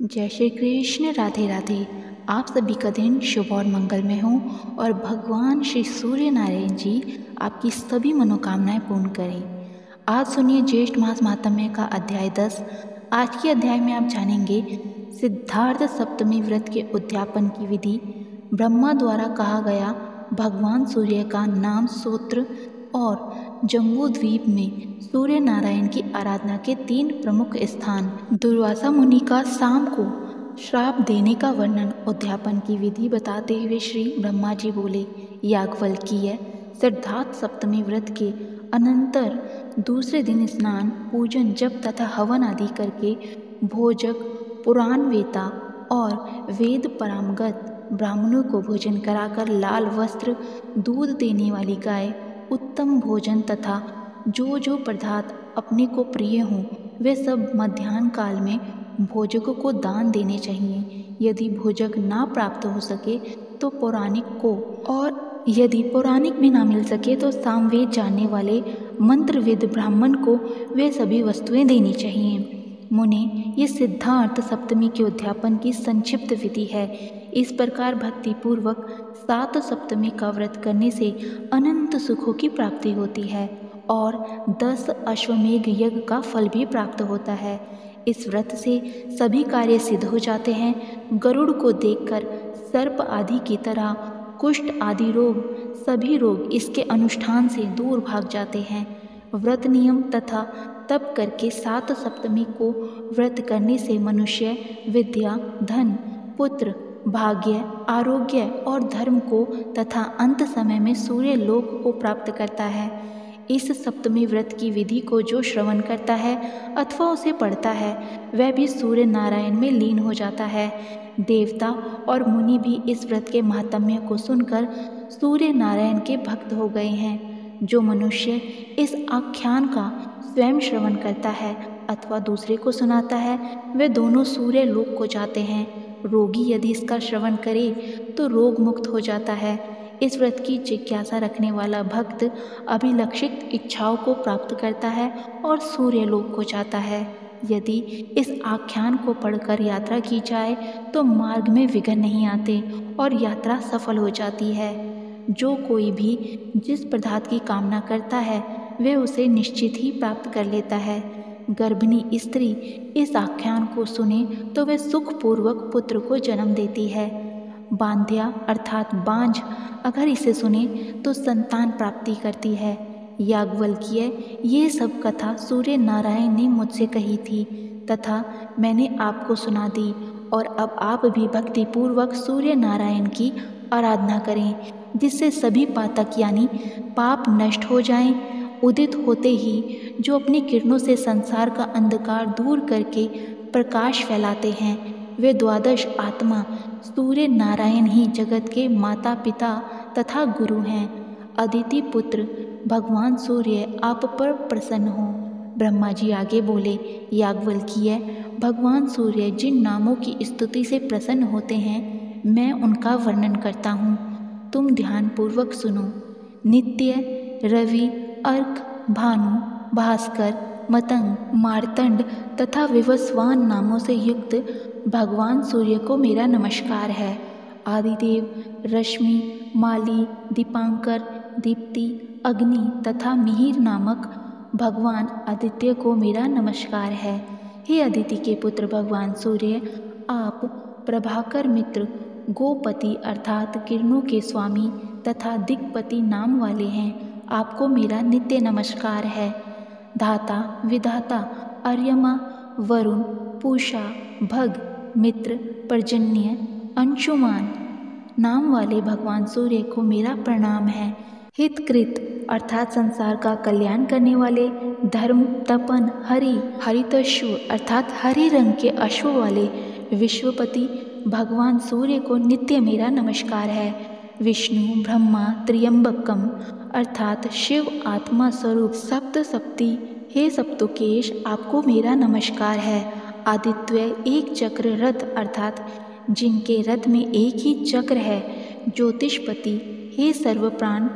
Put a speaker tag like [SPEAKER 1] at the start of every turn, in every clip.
[SPEAKER 1] जय श्री कृष्ण। राधे राधे। आप सभी का दिन शुभ और मंगलमय हो और भगवान श्री सूर्य नारायण जी आपकी सभी मनोकामनाएं पूर्ण करें। आज सुनिए ज्येष्ठ मास महात्म्य का अध्याय 10। आज के अध्याय में आप जानेंगे सिद्धार्थ सप्तमी व्रत के उद्यापन की विधि, ब्रह्मा द्वारा कहा गया भगवान सूर्य का नाम सूत्र और जम्बू द्वीप में सूर्य नारायण की आराधना के 3 प्रमुख स्थान। दुर्वासा मुनि का शाम को श्राप देने का वर्णन। उद्यापन की विधि बताते हुए श्री ब्रह्मा जी बोले, याज्ञवल्क्य, सिद्धार्थ सप्तमी व्रत के अनंतर दूसरे दिन स्नान, पूजन, जप तथा हवन आदि करके भोजक, पुराण वेता और वेद पारंगत ब्राह्मणों को भोजन कराकर लाल वस्त्र, दूध देने वाली गाय, उत्तम भोजन तथा जो पदार्थ अपने को प्रिय हों वे सब मध्याह्न काल में भोजकों को दान देने चाहिए। यदि भोजक ना प्राप्त हो सके तो पौराणिक को, और यदि पौराणिक में ना मिल सके तो सामवेद जानने वाले मंत्रविद ब्राह्मण को वे सभी वस्तुएं देनी चाहिए। मुने, ये सिद्धार्थ सप्तमी के उद्यापन की संक्षिप्त विधि है। इस प्रकार भक्तिपूर्वक 7 सप्तमी का व्रत करने से अनंत सुखों की प्राप्ति होती है और 10 अश्वमेघ यज्ञ का फल भी प्राप्त होता है। इस व्रत से सभी कार्य सिद्ध हो जाते हैं। गरुड़ को देखकर सर्प आदि की तरह कुष्ठ आदि रोग, सभी रोग इसके अनुष्ठान से दूर भाग जाते हैं। व्रत नियम तथा तप करके 7 सप्तमी को व्रत करने से मनुष्य विद्या, धन, पुत्र, भाग्य, आरोग्य और धर्म को तथा अंत समय में सूर्य लोक को प्राप्त करता है। इस सप्तमी व्रत की विधि को जो श्रवण करता है अथवा उसे पढ़ता है वह भी सूर्य नारायण में लीन हो जाता है। देवता और मुनि भी इस व्रत के महात्म्य को सुनकर सूर्य नारायण के भक्त हो गए हैं। जो मनुष्य इस आख्यान का स्वयं श्रवण करता है अथवा दूसरे को सुनाता है वे दोनों सूर्य लोक को जाते हैं। रोगी यदि इसका श्रवण करे तो रोग मुक्त हो जाता है। इस व्रत की जिज्ञासा रखने वाला भक्त अभिलक्षित इच्छाओं को प्राप्त करता है और सूर्य लोक को जाता है। यदि इस आख्यान को पढ़कर यात्रा की जाए तो मार्ग में विघ्न नहीं आते और यात्रा सफल हो जाती है। जो कोई भी जिस पदार्थ की कामना करता है वे उसे निश्चित ही प्राप्त कर लेता है। गर्भिणी स्त्री इस आख्यान को सुने तो वे सुखपूर्वक पुत्र को जन्म देती है। बांध्या अर्थात बांझ अगर इसे सुने तो संतान प्राप्ति करती है। याज्ञवल्क्य, ये सब कथा सूर्य नारायण ने मुझसे कही थी तथा मैंने आपको सुना दी और अब आप भी भक्तिपूर्वक सूर्य नारायण की आराधना करें जिससे सभी पातक यानी पाप नष्ट हो जाएं। उदित होते ही जो अपनी किरणों से संसार का अंधकार दूर करके प्रकाश फैलाते हैं वे 12 आत्मा सूर्य नारायण ही जगत के माता पिता तथा गुरु हैं। अदिति पुत्र भगवान सूर्य आप पर प्रसन्न हो। ब्रह्मा जी आगे बोले, याज्ञवल्क्य, भगवान सूर्य जिन नामों की स्तुति से प्रसन्न होते हैं मैं उनका वर्णन करता हूँ, तुम ध्यानपूर्वक सुनो। नित्य, रवि, अर्क, भानु, भास्कर, मतंग, मार्तंड तथा विवस्वान नामों से युक्त भगवान सूर्य को मेरा नमस्कार है। आदिदेव, रश्मि, माली, दीपांकर, दीप्ति, अग्नि तथा मिहिर नामक भगवान आदित्य को मेरा नमस्कार है। हे अदिति के पुत्र भगवान सूर्य, आप प्रभाकर मित्र, गोपति अर्थात किरणों के स्वामी तथा दिक्पति नाम वाले हैं। आपको मेरा नित्य नमस्कार है। धाता, विधाता, अर्यमा, वरुण, पूषा, भग, मित्र, पर्जन्य, अंशुमान नाम वाले भगवान सूर्य को मेरा प्रणाम है। हितकृत अर्थात संसार का कल्याण करने वाले, धर्म, तपन, हरितश्व अर्थात हरे रंग के अश्व वाले विश्वपति भगवान सूर्य को नित्य मेरा नमस्कार है। विष्णु, ब्रह्मा, त्र्यंबकम अर्थात शिव आत्मा स्वरूप सप्तशक्ति, हे सप्तकेश आपको मेरा नमस्कार है। आदित्य एक चक्र रथ अर्थात जिनके रथ में एक ही चक्र है। ज्योतिषपति, हे सर्वप्राण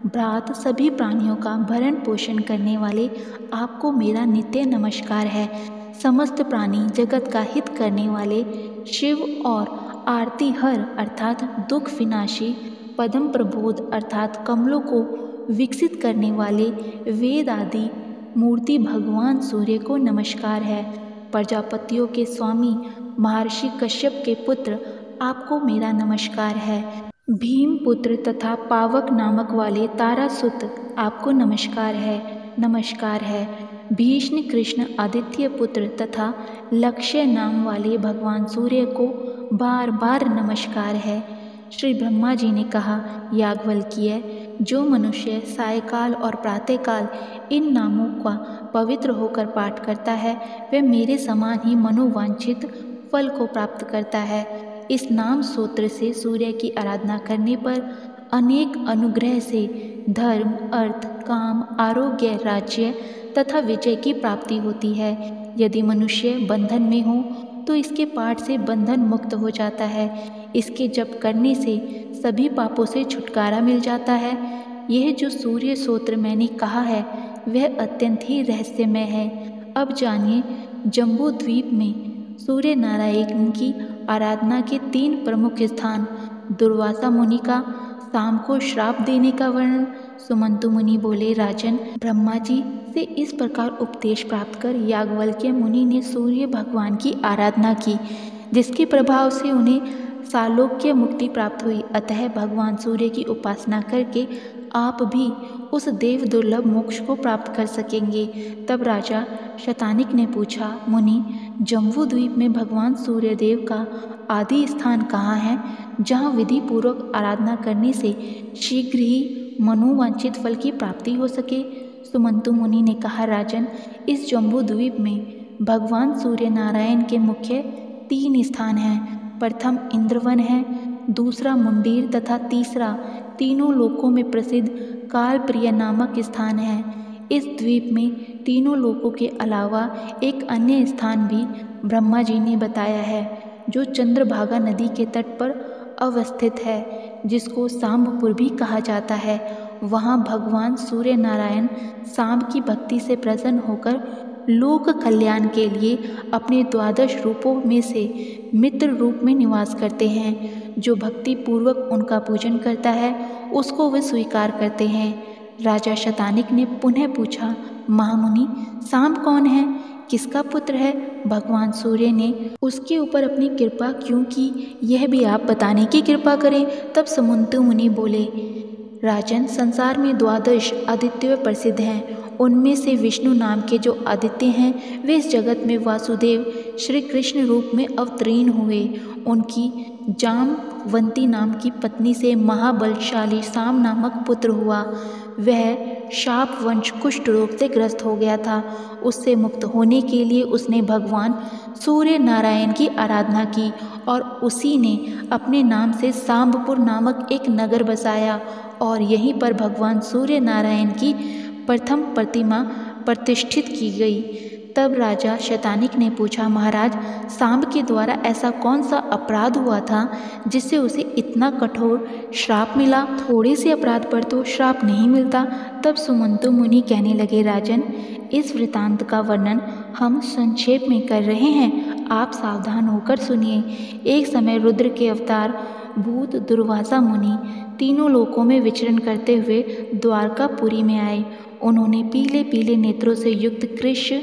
[SPEAKER 1] भ्रात सभी प्राणियों का भरण पोषण करने वाले आपको मेरा नित्य नमस्कार है। समस्त प्राणी जगत का हित करने वाले शिव और आरती हर अर्थात दुख विनाशी, पद्म प्रबोध अर्थात कमलों को विकसित करने वाले वेद आदि मूर्ति भगवान सूर्य को नमस्कार है। प्रजापतियों के स्वामी महर्षि कश्यप के पुत्र आपको मेरा नमस्कार है। भीम पुत्र तथा पावक नामक वाले तारासुत आपको नमस्कार है। भीष्म कृष्ण आदित्य पुत्र तथा लक्ष्य नाम वाले भगवान सूर्य को बार बार नमस्कार है। श्री ब्रह्मा जी ने कहा, याज्ञवल्क्य, जो मनुष्य सायकाल और प्रातःकाल इन नामों का पवित्र होकर पाठ करता है वह मेरे समान ही मनोवांछित फल को प्राप्त करता है। इस नाम सूत्र से सूर्य की आराधना करने पर अनेक अनुग्रह से धर्म, अर्थ, काम, आरोग्य, राज्य तथा विजय की प्राप्ति होती है। यदि मनुष्य बंधन में हो तो इसके पाठ से बंधन मुक्त हो जाता है। इसके जप करने से सभी पापों से छुटकारा मिल जाता है। यह जो सूर्य सूत्र मैंने कहा है वह अत्यंत ही रहस्यमय है। अब जानिए, जम्बू द्वीप में सूर्य नारायण की आराधना के 3 प्रमुख स्थान। दुर्वासा मुनि का शाम को श्राप देने का वर्णन। सुमंतु मुनि बोले, राजन, ब्रह्मा जी से इस प्रकार उपदेश प्राप्त कर याज्ञवल्क्य मुनि ने सूर्य भगवान की आराधना की, जिसके प्रभाव से उन्हें सालोक्य मुक्ति प्राप्त हुई। अतः भगवान सूर्य की उपासना करके आप भी उस देव दुर्लभ मोक्ष को प्राप्त कर सकेंगे। तब राजा शतानिक ने पूछा, मुनि, जम्बू द्वीप में भगवान सूर्यदेव का आदि स्थान कहाँ है, जहाँ विधि पूर्वक आराधना करने से शीघ्र ही मनोवांछित फल की प्राप्ति हो सके? सुमंतु मुनि ने कहा, राजन, इस जम्बू द्वीप में भगवान सूर्य नारायण के मुख्य 3 स्थान हैं। प्रथम इंद्रवन है, दूसरा मुंडीर तथा तीसरा तीनों लोकों में प्रसिद्ध कालप्रिय नामक स्थान है। इस द्वीप में तीनों लोकों के अलावा एक अन्य स्थान भी ब्रह्मा जी ने बताया है, जो चंद्रभागा नदी के तट पर अवस्थित है, जिसको सांबपुर भी कहा जाता है। वहाँ भगवान सूर्य नारायण सांब की भक्ति से प्रसन्न होकर लोक कल्याण के लिए अपने 12 रूपों में से मित्र रूप में निवास करते हैं। जो भक्ति पूर्वक उनका पूजन करता है उसको वे स्वीकार करते हैं। राजा शतानिक ने पुनः पूछा, महामुनि, सांब कौन है, किसका पुत्र है? भगवान सूर्य ने उसके ऊपर अपनी कृपा क्यों की, यह भी आप बताने की कृपा करें। तब सुमंतु मुनि बोले, राजन, संसार में 12 आदित्य प्रसिद्ध हैं। उनमें से विष्णु नाम के जो आदित्य हैं वे इस जगत में वासुदेव श्री कृष्ण रूप में अवतीर्ण हुए। उनकी जामवंती नाम की पत्नी से महाबलशाली साम नामक पुत्र हुआ। वह शापवंश कुष्ठ रोग से ग्रस्त हो गया था। उससे मुक्त होने के लिए उसने भगवान सूर्य नारायण की आराधना की और उसी ने अपने नाम से सांबपुर नामक एक नगर बसाया और यहीं पर भगवान सूर्य नारायण की प्रथम प्रतिमा प्रतिष्ठित की गई। तब राजा शतानिक ने पूछा, महाराज, सांब के द्वारा ऐसा कौन सा अपराध हुआ था जिससे उसे इतना कठोर श्राप मिला? थोड़े से अपराध पर तो श्राप नहीं मिलता। तब सुमंतु मुनि कहने लगे, राजन, इस वृतांत का वर्णन हम संक्षेप में कर रहे हैं, आप सावधान होकर सुनिए। एक समय रुद्र के अवतार भूत दुर्वासा मुनि तीनों लोकों में विचरण करते हुए द्वारकापुरी में आए। उन्होंने पीले पीले नेत्रों से युक्त कृष्ण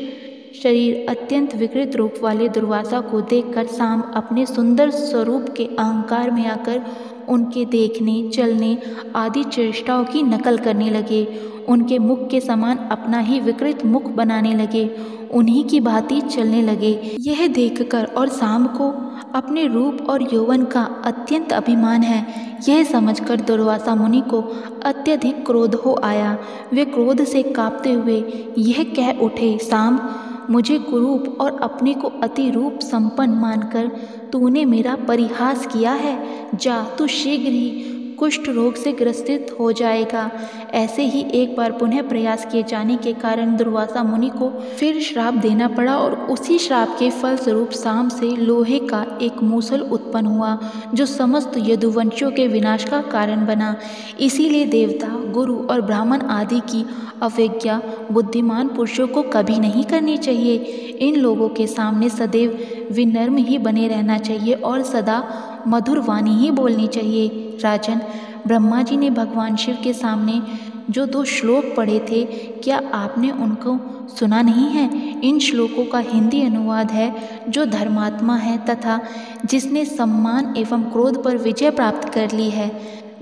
[SPEAKER 1] शरीर, अत्यंत विकृत रूप वाले दुर्वासा को देखकर सांब अपने सुंदर स्वरूप के अहंकार में आकर उनके देखने, चलने आदि चेष्टाओं की नकल करने लगे। उनके मुख के समान अपना ही विकृत मुख बनाने लगे, उन्हीं की भांति चलने लगे। यह देखकर और सांब को अपने रूप और यौवन का अत्यंत अभिमान है, यह समझकर दुर्वासा मुनि को अत्यधिक क्रोध हो आया। वे क्रोध से कांपते हुए यह कह उठे, सांब, मुझे कुरूप और अपने को अति रूप संपन्न मानकर तूने मेरा परिहास किया है। जा, तू शीघ्र ही कुष्ठ रोग से ग्रसित हो जाएगा। ऐसे ही एक बार पुनः प्रयास किए जाने के कारण दुर्वासा मुनि को फिर श्राप देना पड़ा और उसी श्राप के फलस्वरूप शाम से लोहे का एक मूसल उत्पन्न हुआ जो समस्त यदुवंशियों के विनाश का कारण बना। इसीलिए देवता, गुरु और ब्राह्मण आदि की अवज्ञा बुद्धिमान पुरुषों को कभी नहीं करनी चाहिए। इन लोगों के सामने सदैव विनम्र ही बने रहना चाहिए और सदा मधुर वाणी ही बोलनी चाहिए। राजन, ब्रह्मा जी ने भगवान शिव के सामने जो 2 श्लोक पढ़े थे, क्या आपने उनको सुना नहीं है? इन श्लोकों का हिंदी अनुवाद है, जो धर्मात्मा है तथा जिसने सम्मान एवं क्रोध पर विजय प्राप्त कर ली है,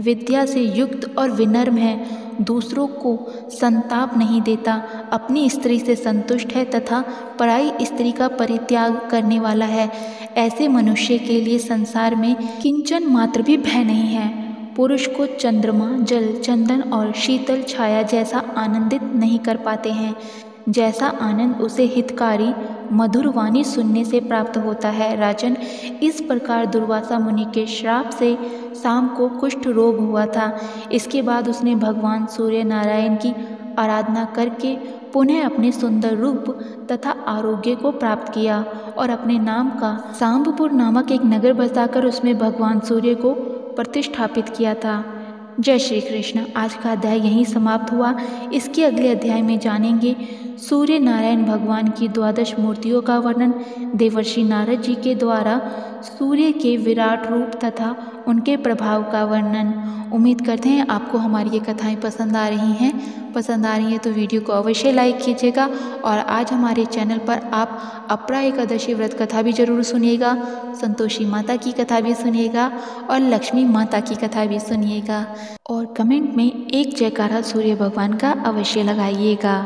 [SPEAKER 1] विद्या से युक्त और विनम्र है, दूसरों को संताप नहीं देता, अपनी स्त्री से संतुष्ट है तथा पराई स्त्री का परित्याग करने वाला है, ऐसे मनुष्य के लिए संसार में किंचन मात्र भी भय नहीं है। पुरुष को चंद्रमा, जल, चंदन और शीतल छाया जैसा आनंदित नहीं कर पाते हैं, जैसा आनंद उसे हितकारी मधुर वाणी सुनने से प्राप्त होता है। राजन, इस प्रकार दुर्वासा मुनि के श्राप से शाम को कुष्ठ रोग हुआ था। इसके बाद उसने भगवान सूर्य नारायण की आराधना करके पुनः अपने सुंदर रूप तथा आरोग्य को प्राप्त किया और अपने नाम का सांबपुर नामक एक नगर बसाकर उसमें भगवान सूर्य को प्रतिष्ठापित किया था। जय श्री कृष्ण। आज का अध्याय यहीं समाप्त हुआ। इसके अगले अध्याय में जानेंगे सूर्य नारायण भगवान की 12 मूर्तियों का वर्णन, देवर्षि नारद जी के द्वारा सूर्य के विराट रूप तथा उनके प्रभाव का वर्णन। उम्मीद करते हैं आपको हमारी ये कथाएं पसंद आ रही हैं। पसंद आ रही है तो वीडियो को अवश्य लाइक कीजिएगा और आज हमारे चैनल पर आप अपरा एकादशी व्रत कथा भी जरूर सुनिएगा, संतोषी माता की कथा भी सुनिएगा और लक्ष्मी माता की कथा भी सुनिएगा और कमेंट में एक जयकारा सूर्य भगवान का अवश्य लगाइएगा।